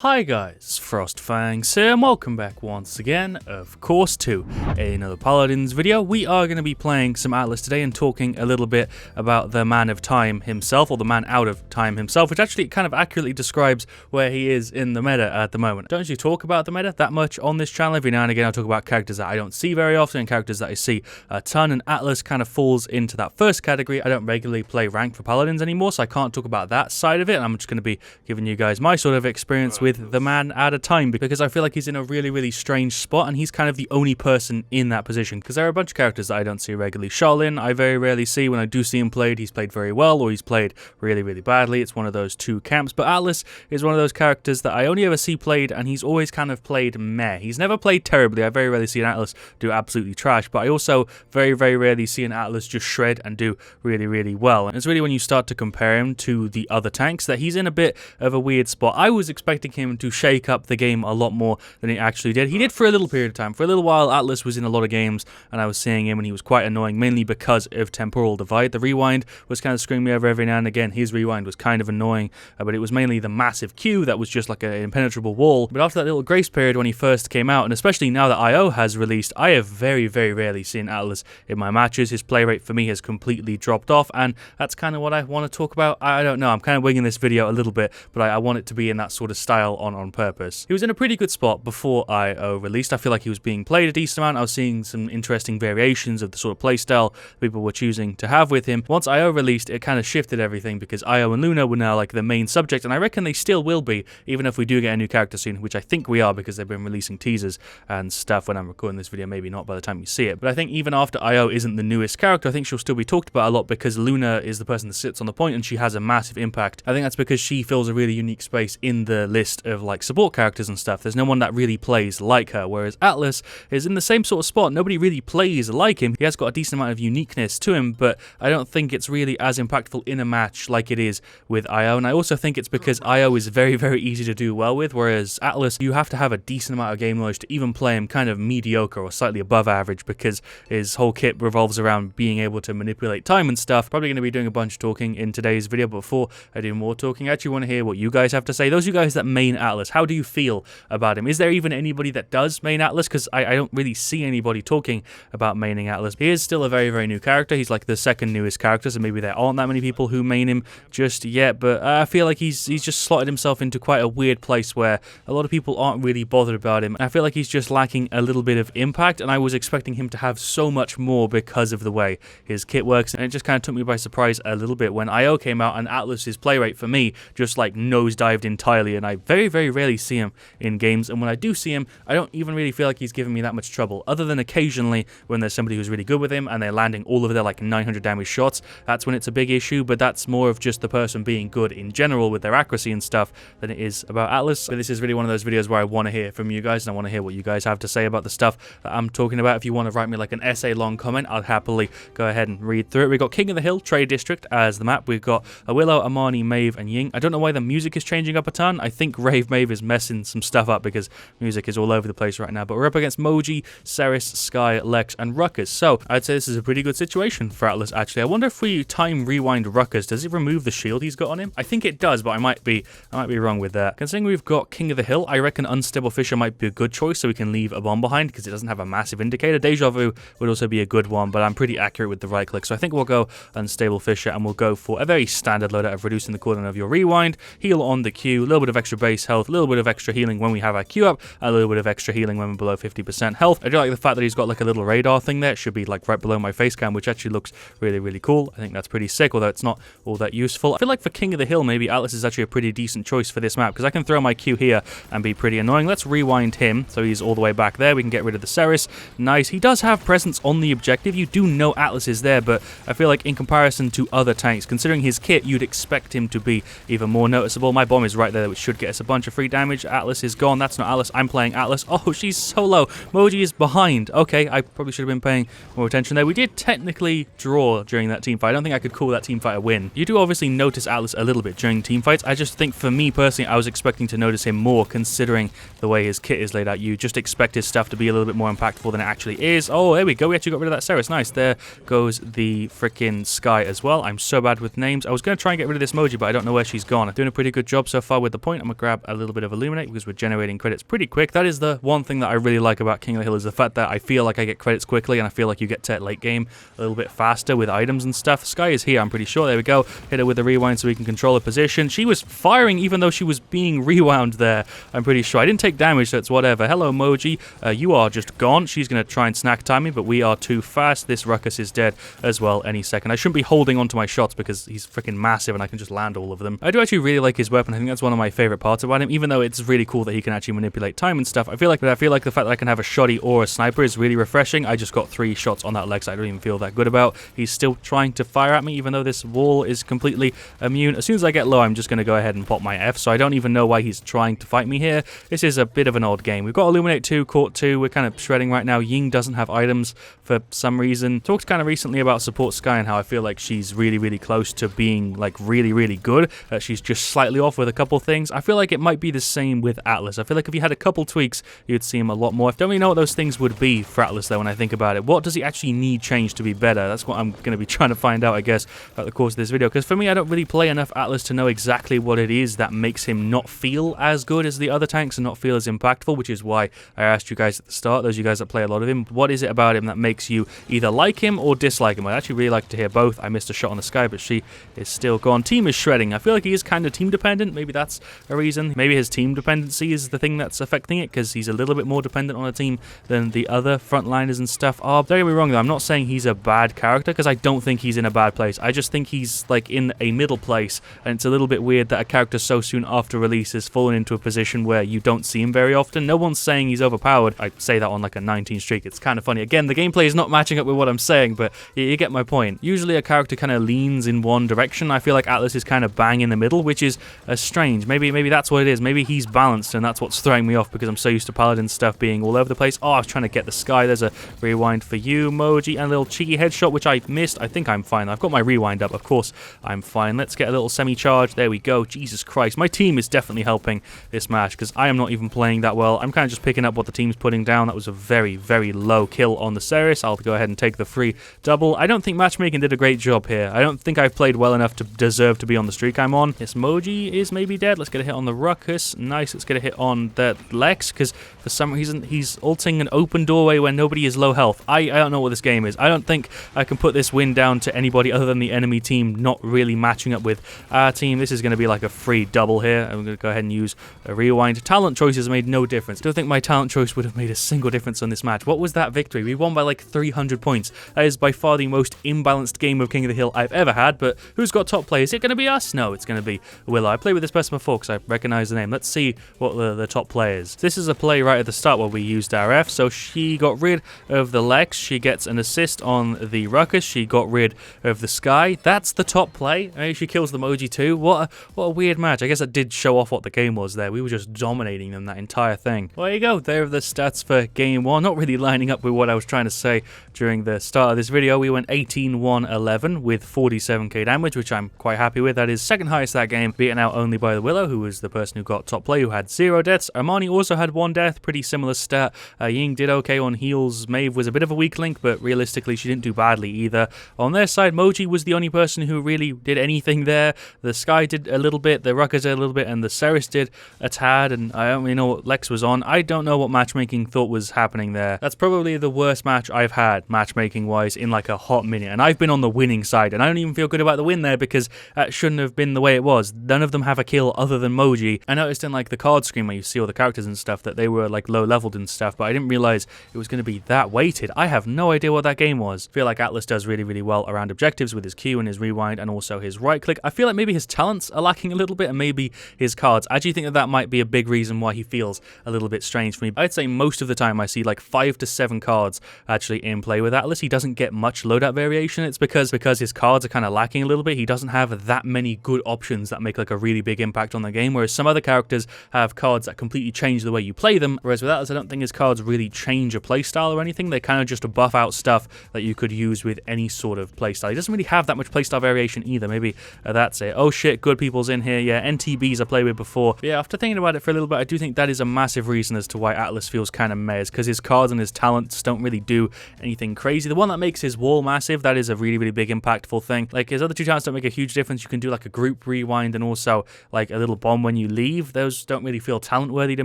Hi guys, FrostFangs here, and welcome back once again, of course, to another Paladins video. We are going to be playing some Atlas today and talking a little bit about the Man of Time himself, or the Man out of Time himself, which actually kind of accurately describes where he is in the meta at the moment. I don't usually talk about the meta that much on this channel. Every now and again I'll talk about characters that I don't see very often and characters that I see a ton, and Atlas kind of falls into that first category. I don't regularly play rank for Paladins anymore, so I can't talk about that side of it, and I'm just going to be giving you guys my sort of experience with the Man out of Time, because I feel like he's in a really strange spot, and he's kind of the only person in that position, because there are a bunch of characters that I don't see regularly. Shaolin I very rarely see. When I do see him played, he's played very well, or he's played really badly. It's one of those two camps. But Atlas is one of those characters that I only ever see played, and he's always kind of played meh. He's never played terribly. I very rarely see an Atlas do absolutely trash, but I also very rarely see an Atlas just shred and do really well. And it's really when you start to compare him to the other tanks that he's in a bit of a weird spot. I was expecting him to shake up the game a lot more than he actually did. He did for a little period of time. For a little while, Atlas was in a lot of games, and I was seeing him, and he was quite annoying, mainly because of temporal divide. The rewind was kind of screwing me over every now and again. His rewind was kind of annoying, but it was mainly the massive Q that was just like an impenetrable wall. But after that little grace period when he first came out, and especially now that IO has released, I have very rarely seen Atlas in my matches. His play rate for me has completely dropped off, and that's kind of what I want to talk about. I don't know. I'm kind of winging this video a little bit, but I want it to be in that sort of style on purpose. He was in a pretty good spot before IO released. I feel like he was being played a decent amount. I was seeing some interesting variations of the sort of playstyle people were choosing to have with him. Once IO released, it kind of shifted everything, because IO and Luna were now like the main subject, and I reckon they still will be, even if we do get a new character soon, which I think we are, because they've been releasing teasers and stuff when I'm recording this video. Maybe not by the time you see it, but I think even after IO isn't the newest character, I think she'll still be talked about a lot, because Luna is the person that sits on the point, and she has a massive impact. I think that's because she fills a really unique space in the list of like support characters and stuff. There's no one that really plays like her, whereas Atlas is in the same sort of spot. Nobody really plays like him. He has got a decent amount of uniqueness to him, but I don't think it's really as impactful in a match like it is with IO, and I also think it's because IO is very easy to do well with, whereas Atlas, you have to have a decent amount of game knowledge to even play him kind of mediocre or slightly above average, because his whole kit revolves around being able to manipulate time and stuff. Probably going to be doing a bunch of talking in today's video, but before I do more talking, I actually want to hear what you guys have to say. Those of you guys that main Atlas, how do you feel about him? Is there even anybody that does main Atlas? Because I don't really see anybody talking about maining Atlas. He is still a very new character. He's like the second newest character, so maybe there aren't that many people who main him just yet, but I feel like he's just slotted himself into quite a weird place where a lot of people aren't really bothered about him. I feel like he's just lacking a little bit of impact, and I was expecting him to have so much more because of the way his kit works, and it just kind of took me by surprise a little bit when IO came out, and Atlas's play rate for me just like nosedived entirely, and I very rarely see him in games, and when I do see him, I don't even really feel like he's giving me that much trouble, other than occasionally when there's somebody who's really good with him and they're landing all of their like 900 damage shots. That's when it's a big issue, but that's more of just the person being good in general with their accuracy and stuff than it is about Atlas. So this is really one of those videos where I want to hear from you guys, and I want to hear what you guys have to say about the stuff that I'm talking about. If you want to write me like an essay long comment, I'll happily go ahead and read through it. We've got King of the Hill, Trade District as the map. We've got a Willow, Amani, Maeve, and Ying. I don't know why the music is changing up a ton. I think Rave Maeve is messing some stuff up, because music is all over the place right now, but we're up against Moji, Ceres, Sky, Lex, and Ruckus. So I'd say this is a pretty good situation for Atlas, actually. I wonder if we time rewind Ruckus, does it remove the shield he's got on him? I think it does, but I might be wrong with that. Considering we've got King of the Hill, I reckon Unstable Fisher might be a good choice, so we can leave a bomb behind, because it doesn't have a massive indicator. Deja Vu would also be a good one, but I'm pretty accurate with the right click, so I think we'll go Unstable Fisher, and we'll go for a very standard loadout of reducing the cooldown of your rewind, heal on the Q, a little bit of extra base health, a little bit of extra healing when we have our Q up, a little bit of extra healing when we're below 50% health. I do like the fact that he's got like a little radar thing there. It should be like right below my face cam, which actually looks really cool. I think that's pretty sick, although it's not all that useful. I feel like for King of the Hill, maybe Atlas is actually a pretty decent choice for this map, because I can throw my Q here and be pretty annoying. Let's rewind him so he's all the way back there. We can get rid of the Ceres. Nice. He does have presence on the objective. You do know Atlas is there, but I feel like in comparison to other tanks, considering his kit, you'd expect him to be even more noticeable. My bomb is right there, which should get us a bunch of free damage. Atlas is gone. That's not Atlas. I'm playing Atlas. Oh, she's so low. Moji is behind. Okay, I probably should have been paying more attention there. We did technically draw during that team fight. I don't think I could call that team fight a win. You do obviously notice Atlas a little bit during team fights. I just think for me personally, I was expecting to notice him more, considering the way his kit is laid out. You just expect his stuff to be a little bit more impactful than it actually is. Oh, there we go. We actually got rid of that Ceres. Nice. There goes the freaking Sky as well. I'm so bad with names. I was going to try and get rid of this Moji, but I don't know where she's gone. I'm doing a pretty good job so far with the point. I'm going to grab a little bit of Illuminate because we're generating credits pretty quick. That is the one thing that I really like about King of the Hill, is the fact that I feel like I get credits quickly, and I feel like you get to late game a little bit faster with items and stuff. Sky is here, I'm pretty sure. There we go. Hit her with the rewind so we can control her position. She was firing even though she was being rewound there, I'm pretty sure. I didn't take damage, so it's whatever. Hello, Moji. You are just gone. She's going to try and snack time me, but we are too fast. This Ruckus is dead as well any second. I shouldn't be holding onto my shots because he's freaking massive and I can just land all of them. I do actually really like his weapon. I think that's one of my favorite parts about him, even though it's really cool that he can actually manipulate time and stuff. I feel like the fact that I can have a shoddy or a sniper is really refreshing. I just got 3 shots on that Lex I don't even feel that good about. He's still trying to fire at me, even though this wall is completely immune. As soon as I get low, I'm just going to go ahead and pop my F, so I don't even know why he's trying to fight me here. This is a bit of an odd game. We've got Illuminate 2, Court 2. We're kind of shredding right now. Ying doesn't have items for some reason. Talked kind of recently about support Sky and how I feel like she's really, really close to being like really, really good. She's just slightly off with a couple things. I feel like it might be the same with Atlas. I feel like if you had a couple tweaks, you'd see him a lot more. I don't really know what those things would be for Atlas though when I think about it. What does he actually need change to be better? That's what I'm going to be trying to find out, I guess, throughout the course of this video. Because for me, I don't really play enough Atlas to know exactly what it is that makes him not feel as good as the other tanks and not feel as impactful, which is why I asked you guys at the start, those of you guys that play a lot of him, what is it about him that makes you either like him or dislike him? I'd actually really like to hear both. I missed a shot on the Sky, but she is still gone. Team is shredding. I feel like he is kind of team dependent. Maybe that's a reason. Maybe his team dependency is the thing that's affecting it, because he's a little bit more dependent on a team than the other frontliners and stuff are. Don't get me wrong though, I'm not saying he's a bad character, because I don't think he's in a bad place. I just think he's like in a middle place, and it's a little bit weird that a character so soon after release has fallen into a position where you don't see him very often. No one's saying he's overpowered. I say that on like a 19 streak. It's kind of funny. Again, the gameplay is not matching up with what I'm saying, but you get my point. Usually a character kind of leans in one direction. I feel like Atlas is kind of bang in the middle, which is strange. Maybe that's what it is. Maybe he's balanced, and that's what's throwing me off, because I'm so used to Paladin stuff being all over the place. Oh, I was trying to get the Sky. There's a rewind for you, Moji, and a little cheeky headshot, which I missed. I think I'm fine. I've got my rewind up. Of course, I'm fine. Let's get a little semi-charge. There we go. Jesus Christ. My team is definitely helping this match, because I am not even playing that well. I'm kind of just picking up what the team's putting down. That was a very, very low kill on the Ceres. I'll go ahead and take the free double. I don't think matchmaking did a great job here. I don't think I've played well enough to deserve to be on the streak I'm on. This Moji is maybe dead. Let's get a hit on the Ruckus. Nice. Let's get a hit on the Lex, because for some reason he's ulting an open doorway where nobody is low health. I don't know what this game is. I don't think I can put this win down to anybody other than the enemy team not really matching up with our team. This is going to be like a free double here. I'm going to go ahead and use a rewind. Talent choices made no difference. I don't think my talent choice would have made a single difference on this match. What was that victory? We won by like 300 points. That is by far the most imbalanced game of King of the Hill I've ever had, but who's got top play? Is it going to be us? No, it's going to be Willow. I played with this person before because I recognize the name. Let's see what the top play is. This is a play right at the start where we used our F, so she got rid of the Lex. She gets an assist on the Ruckus. She got rid of the Sky. That's the top play. Maybe she kills the Moji too. What a weird match. I guess that did show off what the game was there. We were just dominating them that entire thing. Well, there you go. There are the stats for game 1. Not really lining up with what I was trying to say during the start of this video. We went 18-1-11 with 47k damage, which I'm quite happy with. That is second highest that game, beaten out only by the Willow, who was the person who got top play, who had 0 deaths. Armani also had 1 death, pretty similar stat. Ying did okay on heals. Maeve was a bit of a weak link, but realistically she didn't do badly either. On their side, Moji was the only person who really did anything there. The Sky did a little bit, the Ruckus did a little bit, and the Ceres did a tad, and I don't really know what Lex was on. I don't know what matchmaking thought was happening there. That's probably the worst match I've had, matchmaking-wise, in like a hot minute, and I've been on the winning side, and I don't even feel good about the win there, because that shouldn't have been the way it was. None of them have a kill other than Moji. I noticed in like the card screen where you see all the characters and stuff that they were like low leveled and stuff, but I didn't realize it was going to be that weighted. I have no idea what that game was. I feel like Atlas does really, really well around objectives with his Q and his rewind and also his right click. I feel like maybe his talents are lacking a little bit, and maybe his cards. I actually think that that might be a big reason why he feels a little bit strange for me. I'd say most of the time I see like 5 to 7 cards actually in play with Atlas. He doesn't get much loadout variation. It's because his cards are kind of lacking a little bit. He doesn't have that many good options that make like a really big impact on the game, whereas some other characters have cards that completely change the way you play them, whereas with Atlas I don't think his cards really change a playstyle or anything. They kind of just buff out stuff that you could use with any sort of playstyle. He doesn't really have that much playstyle variation either. Maybe that's it. Oh shit, good people's in here. Yeah, NTBs I played with before. But yeah, after thinking about it for a little bit, I do think that is a massive reason as to why Atlas feels kind of meh, because his cards and his talents don't really do anything crazy. The one that makes his wall massive, that is a really, really big impactful thing. Like his other two talents don't make a huge difference. You can do like a group rewind and also like a little bomb when you leave, those don't really feel talent worthy to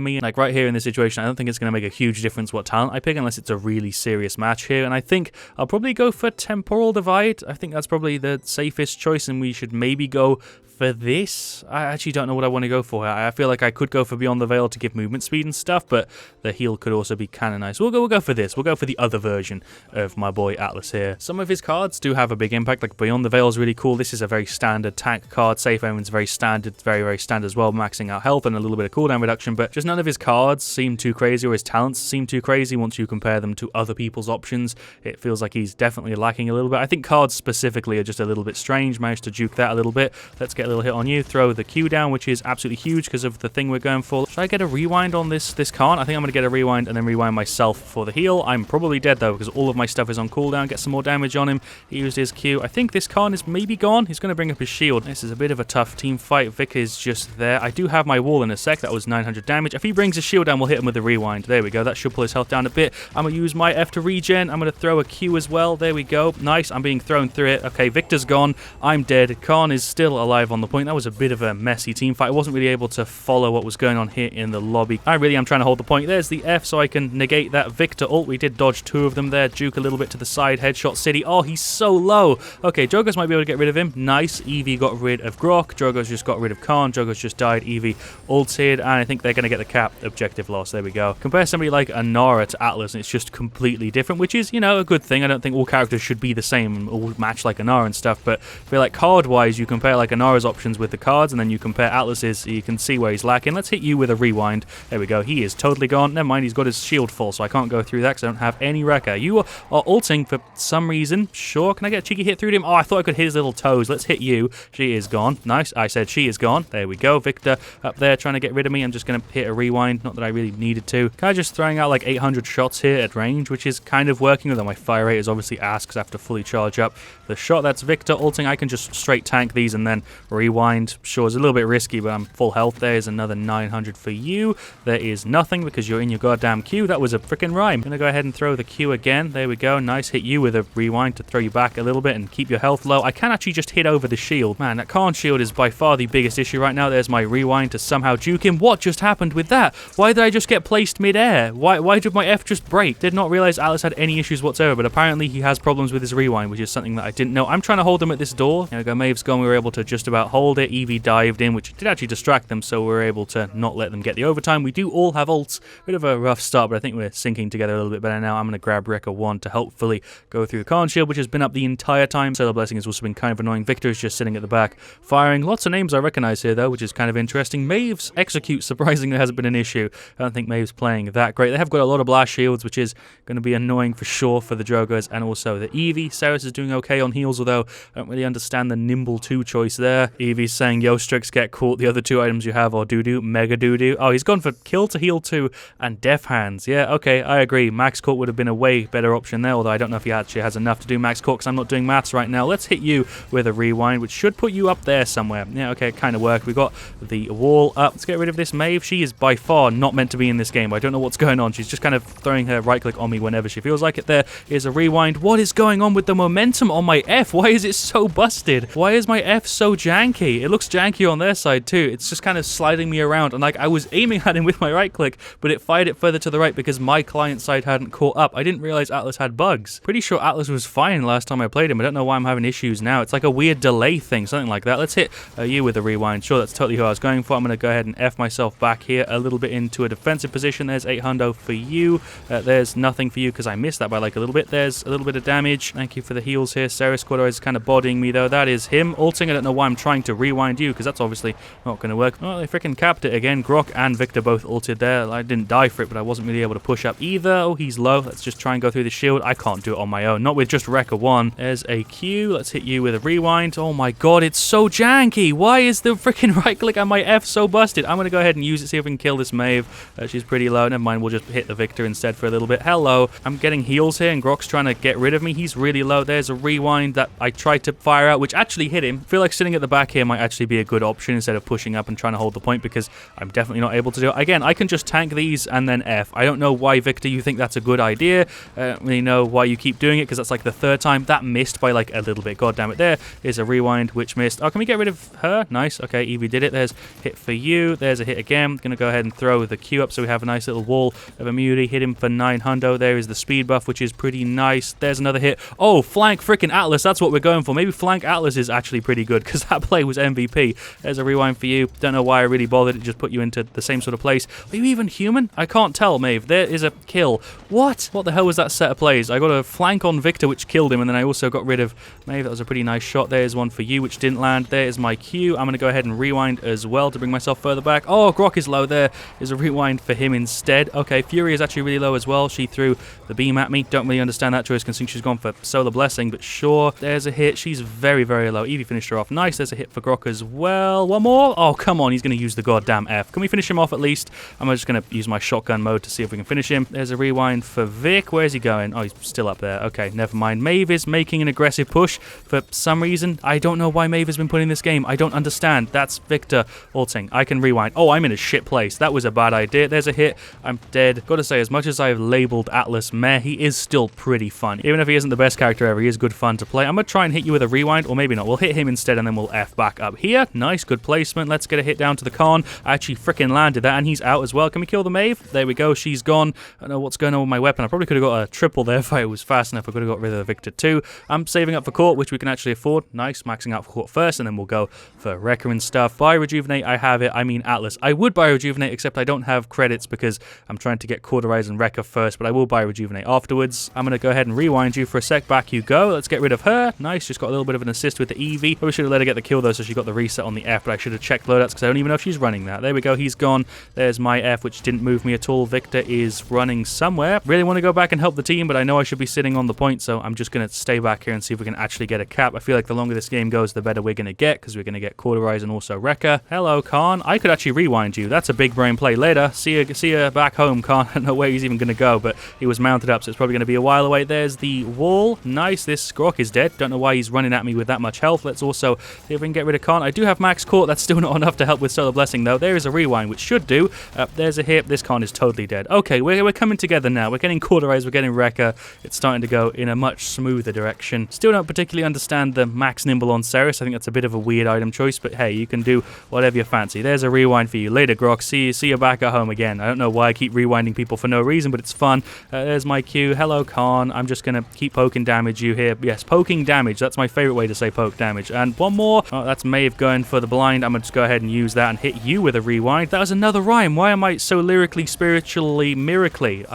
me. Like right here in this situation, I don't think it's going to make a huge difference what talent I pick unless it's a really serious match here. And I think I'll probably go for Temporal Divide. I think that's probably the safest choice, and we should maybe go for this. I actually don't know what I want to go for. I feel like I could go for Beyond the Veil to give movement speed and stuff, but the heal could also be kind of nice. We'll go for this. We'll go for the other version of my boy Atlas here. Some of his cards do have a big impact, like Beyond the Veil is really cool. This is a very standard tank card. Safe Omen's very standard, very standard as well, maxing out health and a little bit of cooldown reduction, but just none of his cards seem too crazy, or his talents seem too crazy once you compare them to other people's options. It feels like he's definitely lacking a little bit. I think cards specifically are just a little bit strange. Managed to juke that a little bit. Let's get a little hit on you. Throw the Q down, which is absolutely huge because of the thing we're going for. Should I get a rewind on this Khan? I think I'm going to get a rewind and then rewind myself for the heal. I'm probably dead though because all of my stuff is on cooldown. Get some more damage on him. He used his Q. I think this Khan is maybe gone. He's going to bring up his shield. This is a bit of a tough team fight. Vic is just there. I do have my wall in a sec. That was 900 damage. If he brings his shield down, we'll hit him with a rewind. There we go. That should pull his health down a bit. I'm going to use my F to regen. I'm going to throw a Q as well. There we go. Nice. I'm being thrown through it. Okay, Victor's gone. I'm dead. Khan is still alive on the point. That was a bit of a messy team fight. I wasn't really able to follow what was going on here in the lobby. I really am trying to hold the point. There's the F so I can negate that Victor ult. We did dodge two of them there. Juke a little bit to the side. Headshot City. Oh, he's so low. Okay, Jogos might be able to get rid of him. Nice. Eevee got rid of Grok. Jogos just got rid of Khan. Jogos just died. Eevee ulted, and I think they're going to get the cap. Objective loss. There we go. Compare somebody like Anara to Atlas, and it's just completely different, which is, you know, a good thing. I don't think all characters should be the same and all match like Anara and stuff, but I feel like card-wise, you compare like Anara's options with the cards, and then you compare Atlas's, you can see where he's lacking. Let's hit you with a rewind. There we go. He is totally gone. Never mind, he's got his shield full, so I can't go through that because I don't have any Rekka. You are ulting for some reason. Sure. Can I get a cheeky hit through him? Oh, I thought I could hit his little toes. Let's hit you. She is gone. Nice. I said she is gone. There we go. Victor up there trying to get rid of me. I'm just going to hit a rewind. Not that I really needed to. Kind of just throwing out like 800 shots here at range, which is kind of working, although my fire rate is obviously ass because I have to fully charge up the shot. That's Victor ulting. I can just straight tank these and then rewind. Sure, it's a little bit risky, but I'm full health. There's another 900 for you. There is nothing because you're in your goddamn Q. That was a freaking rhyme. I'm going to go ahead and throw the Q again. There we go. Nice. Hit you with a rewind to throw you back a little bit and keep your health low. I can actually just hit over the shield. Man, that Khan shield is by far the biggest issue right now. There's my rewind to somehow juke him. What just happened with that? Why did I just get placed mid-air? Why did my F just break? Did not realize Atlas had any issues whatsoever, but apparently he has problems with his rewind, which is something that I didn't know. I'm trying to hold him at this door. There we go. Maeve's gone. We were able to just about hold it. Eevee dived in, which did actually distract them, so we were able to not let them get the overtime. We do all have ults. Bit of a rough start, but I think we're syncing together a little bit better now. I'm going to grab Rekka 1 to hopefully go through the Khan shield, which has been up the entire time. Solar Blessing has also been kind of annoying. Victor is just sitting at the back firing. Lots of names I recognize here, though, which is kind of interesting. Maeve's execute surprisingly hasn't been an issue. I don't think Maeve's playing that great. They have got a lot of blast shields, which is going to be annoying for sure for the Jogos and also the Eevee. Ceres is doing okay on heals, although I don't really understand the Nimble 2 choice there. Eevee's saying, yo, Strix, get caught. The other two items you have are doo-doo, mega doo-doo. Oh, he's gone for kill to heal 2 and Death Hands. Yeah, okay, I agree. Max Court would have been a way better option there, although I don't know if he actually has enough to do Max Court because I'm not doing maths right now. Let's hit you with a rewind, which should put you up there somewhere. Yeah, okay, it kind of worked. We got the wall up. Let's get rid of this Maeve. She is by far not meant to be in this game. I don't know what's going on. She's just kind of throwing her right click on me whenever she feels like it. There is a rewind. What is going on with the momentum on my F? Why is it so busted? Why is my F so janky? It looks janky on their side too. It's just kind of sliding me around, and like I was aiming at him with my right click, but it fired it further to the right because my client side hadn't caught up. I didn't realize Atlas had bugs. Pretty sure Atlas was fine last time I played him. I don't know why I'm having issues now. It's like a weird delay thing, something like that. Let's hit you with a rewind. Sure, that's totally who I was going for. I'm going to go ahead and F myself back here a little bit into a defensive position. There's 800 for you. There's nothing for you because I missed that by like a little bit. There's a little bit of damage. Thank you for the heals here. Ceres Quadro is kind of bodying me though. That is him ulting. I don't know why I'm trying to rewind you because that's obviously not going to work. Oh, they freaking capped it again. Grok and Victor both ulted there. I didn't die for it, but I wasn't really able to push up either. Oh, he's low. Let's just try and go through the shield. I can't do it on my own. Not with just Rekka 1. There's a Q. Let's hit you with a rewind. Oh my god, it's so janky. Why is the freaking right click on my F so busted? I'm going to go ahead and use it, see if we can kill this Maeve. She's pretty low. Never mind, we'll just hit the Victor instead for a little bit. Hello. I'm getting heals here, and Grok's trying to get rid of me. He's really low. There's a rewind that I tried to fire out, which actually hit him. I feel like sitting at the back here might actually be a good option instead of pushing up and trying to hold the point, because I'm definitely not able to do it. Again, I can just tank these and then F. I don't know why, Victor, you think that's a good idea. I don't really know why you keep doing it, because that's like the third time. That missed by like a little bit. God damn it. There is a rewind, which missed. Oh, can we get rid of her? Nice. Okay, Evie did it. There's hit for you. There's a hit again. Going to go ahead and throw the Q up so we have a nice little wall of immunity. Hit him for 900. There is the speed buff, which is pretty nice. There's another hit. Oh, flank freaking Atlas. That's what we're going for. Maybe flank Atlas is actually pretty good, because that play was MVP. There's a rewind for you. Don't know why I really bothered. It just put you into the same sort of place. Are you even human? I can't tell, Maeve. There is a kill. What? What the hell was that set of plays? I got a flank on Victor, which killed him, and then I also got rid of Maeve. That was a pretty nice shot. There's one for you, which didn't land. There is my Q. I'm going to go ahead and rewind as well to bring myself further back. Oh, Grok is low. There is a rewind for him instead. Okay, Fury is actually really low as well. She threw the beam at me. Don't really understand that choice, considering she's gone for Solar Blessing, but sure. There's a hit. She's very, very low. Evie finished her off. Nice. There's a hit for Grok as well. One more. Oh, come on. He's going to use the goddamn F. Can we finish him off at least? I'm just going to use my shotgun mode to see if we can finish him. There's a rewind for Vic. Where's he going? Oh, he's still up there. Okay, never mind. Maeve is making an aggressive push for some reason. I don't know why Maeve has been put in this game. I don't understand. That's Victor ulting. I can rewind. Oh, I'm in a shit place. That was a bad idea. There's a hit. I'm dead. Gotta say, as much as I've labeled Atlas meh, he is still pretty fun. Even if he isn't the best character ever, he is good fun to play. I'm gonna try and hit you with a rewind, or maybe not. We'll hit him instead, and then we'll F back up here. Nice, good placement. Let's get a hit down to the Khan. I actually freaking landed that, and he's out as well. Can we kill the Maeve? There we go. She's gone. I don't know what's going on with my weapon. I probably could have got a triple there if I was fast enough. I could have got rid of the Victor too. I'm saving up for Court, which we can actually afford. Nice, maxing out for Court first, and then we'll go for Wrecker and stuff. Buy Rejuvenate, I have it. I mean Atlas. I would buy Rejuvenate, except I don't have credits because I'm trying to get Cauterize and Wrecker first, but I will buy Rejuvenate afterwards. I'm going to go ahead and rewind you for a sec. Back you go. Let's get rid of her. Nice, just got a little bit of an assist with the Eevee. Probably should have let her get the kill though, so she got the reset on the F, but I should have checked loadouts because I don't even know if she's running that. There we go, he's gone. There's my F, which didn't move me at all. Victor is running somewhere. Really want to go back and help the team, but I know I should be sitting on the point, so I'm just going to stay back here and see if we can actually get a cap. I feel like the longer this game goes, the better we're going to get, because we're going to get Cauterize and also Wrecker. Hello, Khan. I could actually rewind you. That's a big brain play. Later. See you back home, Khan. I don't know where he's even going to go, but he was mounted up, so it's probably going to be a while away. There's the wall. Nice. This Grok is dead. Don't know why he's running at me with that much health. Let's also see if we can get rid of Khan. I do have max Court. That's still not enough to help with Solar Blessing, though. There is a rewind, which should do. There's a hit. This Khan is totally dead. Okay, we're coming together now. We're getting Cauterize. We're getting Wrecker. It's starting to go in a much smoother direction. Still don't particularly understand the max Nimble on Ceres. I think that's a bit of a weird item choice, but hey, you can do whatever you fancy. There's a rewind for you. Later, Grok. See you back at home again. I don't know why I keep rewinding people for no reason, but it's fun. There's my Q. Hello, Khan. I'm just going to keep poking damage you here. Yes, poking damage. That's my favorite way to say poke damage. And one more. Oh, that's Maeve going for the blind. I'm going to just go ahead and use that and hit you with a rewind. That was another rhyme. Why am I so lyrically, spiritually, miraculously?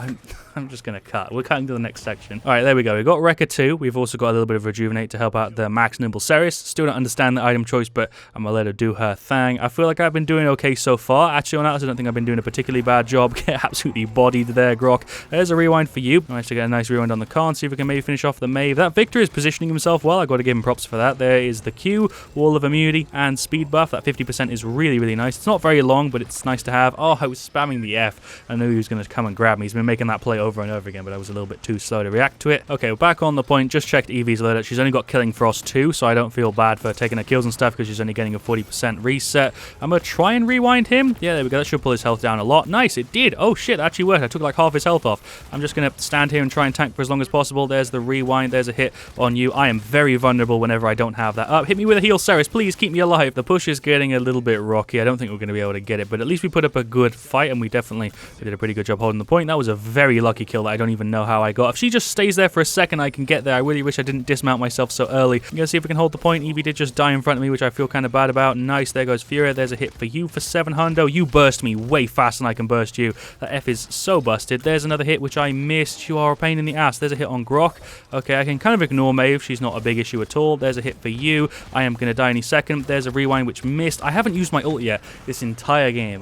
I'm just going to cut. We're cutting to the next section. All right, there we go. We've got Wrecker 2. We've also got a little bit of Rejuvenate to help out the Max Nimble Ceres. Still don't understand the item choice, but I'm going to let her do her thing. I feel like I've been doing okay so far. Actually, on Atlas, I don't think I've been doing a particularly bad job. Get absolutely bodied there, Grok. There's a rewind for you. Nice to get a nice rewind on the Khan. See if we can maybe finish off the Maeve. That Victor is positioning himself well. I've got to give him props for that. There is the Q, Wall of Immunity, and Speed Buff. That 50% is really, really nice. It's not very long, but it's nice to have. Oh, I was spamming the F. I knew he was going to come and grab me. He's been making that play over and over again, but I was a little bit too slow to react to it. Okay, we're back on the point. Just checked Evie's loadout. She's only got Killing Frost 2, so I don't feel bad for taking her kills and stuff because she's only getting a 40% reset. I'm going to try and rewind him. Yeah, there we go. That should pull his health down a lot. Nice, it did. Oh shit, that actually worked. I took like half his health off. I'm just going to stand here and try and tank for as long as possible. There's the rewind. There's a hit on you. I am very vulnerable whenever I don't have that up. Hit me with a heal, Ceres. Please keep me alive. The push is getting a little bit rocky. I don't think we're going to be able to get it, but at least we put up a good fight, and we did a pretty good job holding the point. That was a very lucky kill that I don't even know how I got. If she just stays there for a second, I can get there. I really wish I didn't dismount myself so early. I'm going to see if we can hold the point. Evie did just die in front of me, which I feel kind of bad about. Nice. There goes Furia. There's a hit for you for 700. You burst me way faster than I can burst you. That F is so busted. There's another hit, which I missed. You are a pain in the ass. There's a hit on Grok. Okay, I can kind of ignore Maeve. She's not a big issue at all. There's a hit for you. I am going to die any second. There's a rewind, which missed. I haven't used my ult yet this entire game.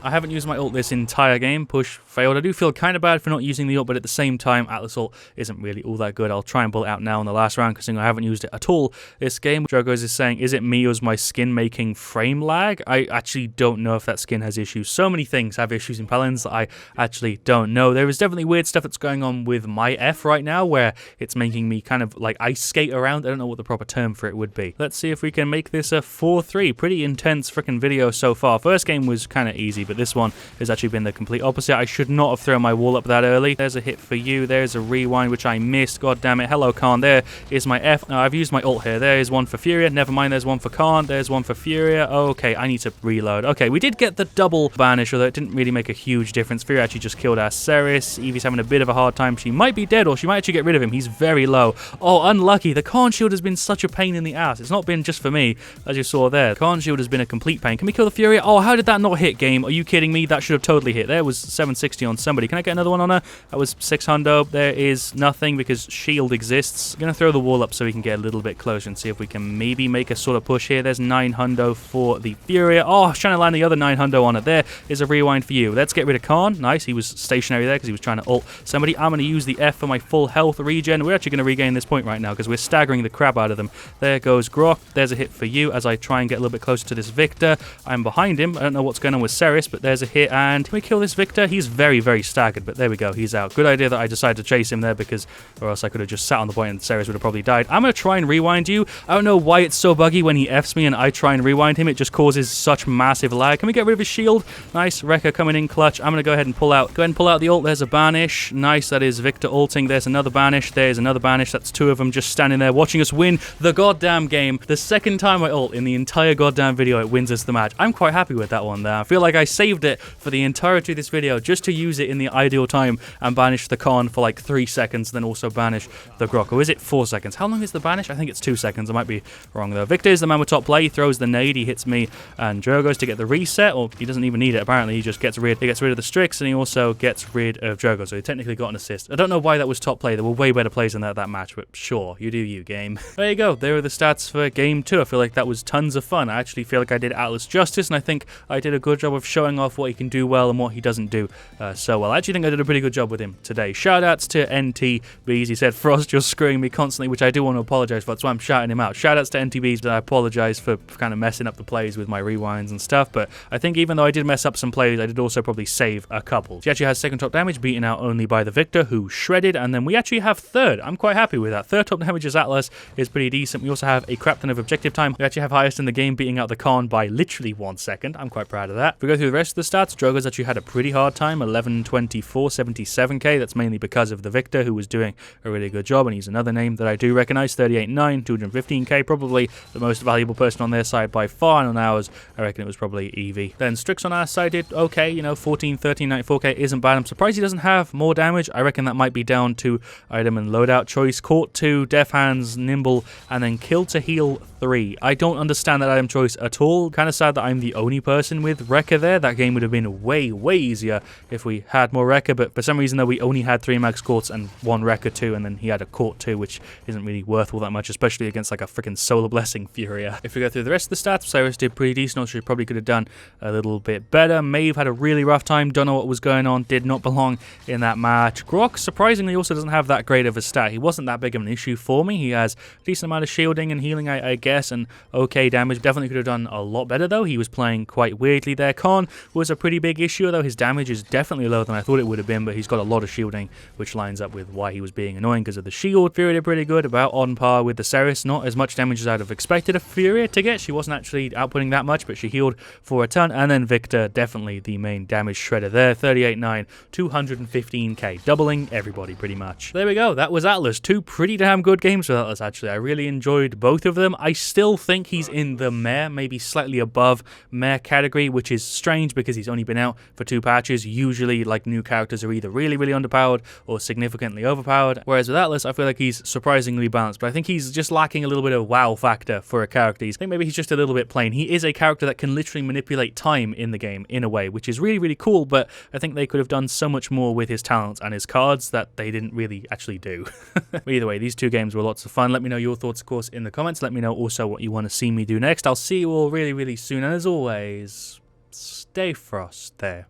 Push failed. I do feel kind of bad for not using the ult, but but at the same time, Atlas ult isn't really all that good. I'll try and pull it out now in the last round, because I haven't used it at all this game. Drogos is saying, is it me or is my skin making frame lag? I actually don't know if that skin has issues. So many things have issues in Paladins that I actually don't know. There is definitely weird stuff that's going on with my F right now, where it's making me kind of like ice skate around. I don't know what the proper term for it would be. Let's see if we can make this a 4-3. Pretty intense freaking video so far. First game was kind of easy, but this one has actually been the complete opposite. I should not have thrown my wall up that early. There's a hit for you. There's a rewind, which I missed. God damn it. Hello, Khan. There is my F. I've used my ult here. There is one for Furia. Never mind. There's one for Khan. There's one for Furia. Okay, I need to reload. Okay, we did get the double banish, although it didn't really make a huge difference. Furia actually just killed our Ceres. Evie's having a bit of a hard time. She might be dead, or she might actually get rid of him. He's very low. Oh, unlucky. The Khan shield has been such a pain in the ass. It's not been just for me, as you saw there. The Khan shield has been a complete pain. Can we kill the Furia? Oh, how did that not hit, game? Are you kidding me? That should have totally hit. There was 760 on somebody. Can I get another one on her? That was 600. There is nothing because shield exists. I'm going to throw the wall up so we can get a little bit closer and see if we can maybe make a sort of push here. There's 900 for the Furia. Oh, I was trying to land the other 900 on it. There is a rewind for you. Let's get rid of Khan. Nice. He was stationary there because he was trying to ult somebody. I'm going to use the F for my full health regen. We're actually going to regain this point right now because we're staggering the crap out of them. There goes Grok. There's a hit for you as I try and get a little bit closer to this Victor. I'm behind him. I don't know what's going on with Ceres, but there's a hit. And can we kill this Victor? He's very, very staggered, but there we go. He's out. Good idea that I decided to chase him there, because or else I could have just sat on the point and Ceres would have probably died. I'm going to try and rewind you. I don't know why it's so buggy when he Fs me and I try and rewind him. It just causes such massive lag. Can we get rid of his shield? Nice. Rekka coming in clutch. I'm going to go ahead and pull out. Go ahead and pull out the ult. There's a banish. Nice. That is Victor ulting. There's another banish. There's another banish. That's two of them just standing there watching us win the goddamn game. The second time I ult in the entire goddamn video, it wins us the match. I'm quite happy with that one there. I feel like I saved it for the entirety of this video just to use it in the ideal time and banish the Khan for like 3 seconds, then also banish the Grok. Or is it 4 seconds? How long is the banish? I think it's 2 seconds. I might be wrong though. Victor is the man with top play. He throws the nade. He hits me and Drogos to get the reset, or he doesn't even need it apparently. He just gets rid of the Strix, and he also gets rid of Drogos. So he technically got an assist. I don't know why that was top play. There were way better plays than that match, but sure, you do you, game. There you go. There are the stats for game 2. I feel like that was tons of fun. I actually feel like I did Atlas justice, and I think I did a good job of showing off what he can do well and what he doesn't do so well. I actually think I did a pretty good job with him today. Shoutouts to NTBs. He said, Frost, you're screwing me constantly, which I do want to apologize for. That's why I'm shouting him out. Shoutouts to NTBs, but I apologize for kind of messing up the plays with my rewinds and stuff. But I think even though I did mess up some plays, I did also probably save a couple. She actually has second top damage, beaten out only by the Victor, who shredded, and then we actually have third. I'm quite happy with that. Third top damage as Atlas is pretty decent. We also have a crap ton of objective time. We actually have highest in the game, beating out the Khan by literally 1 second. I'm quite proud of that. If we go through the rest of the stats, Drogo's actually had a pretty hard time. 1124, 77k. That's mainly because of the Victor, who was doing a really good job, and he's another name that I do recognize. 38.9, 215k. Probably the most valuable person on their side by far, and on ours, I reckon it was probably Evie. Then Strix on our side did okay, you know, 14, 13, 94k isn't bad. I'm surprised he doesn't have more damage. I reckon that might be down to item and loadout choice. Caught 2, Death Hands, Nimble, and then Kill to Heal 3. I don't understand that item choice at all. Kind of sad that I'm the only person with Rekka there. That game would have been way, way easier if we had more Rekka, but for some reason though, we only had 3 max courts and 1 Rekka too, and then he had a court too, which isn't really worth all that much, especially against like a freaking Solar Blessing Furia. If we go through the rest of the stats, Cyrus did pretty decent. She probably could have done a little bit better. Maeve had a really rough time. Don't know what was going on. Did not belong in that match. Grok, surprisingly, also doesn't have that great of a stat. He wasn't that big of an issue for me. He has a decent amount of shielding and healing, I guess, and okay damage. Definitely could have done a lot better, though. He was playing quite weirdly there. Khan was a pretty big issue, though. His damage is definitely lower than I thought it would have been, but he's got a lot of shielding, which lines up with why he was being annoying because of the shield. Furia did pretty good, about on par with the Ceres. Not as much damage as I'd have expected a Furia to get. She wasn't actually outputting that much, but she healed for a ton. And then Victor, definitely the main damage shredder there. 38.9, 215k, doubling everybody pretty much. There we go. That was Atlas. 2 pretty damn good games with Atlas, actually. I really enjoyed both of them. I still think he's in the meh, maybe slightly above meh category, which is strange because he's only been out for 2 patches. Usually, like, new characters are either really, really underpowered or significantly overpowered. Whereas with Atlas, I feel like he's surprisingly balanced, but I think he's just lacking a little bit of wow factor for a character. I think maybe he's just a little bit plain. He is a character that can literally manipulate time in the game in a way, which is really, really cool, but I think they could have done so much more with his talents and his cards that they didn't really actually do. But either way, these 2 games were lots of fun. Let me know your thoughts, of course, in the comments. Let me know also what you want to see me do next. I'll see you all really, really soon, and as always, stay Frost there.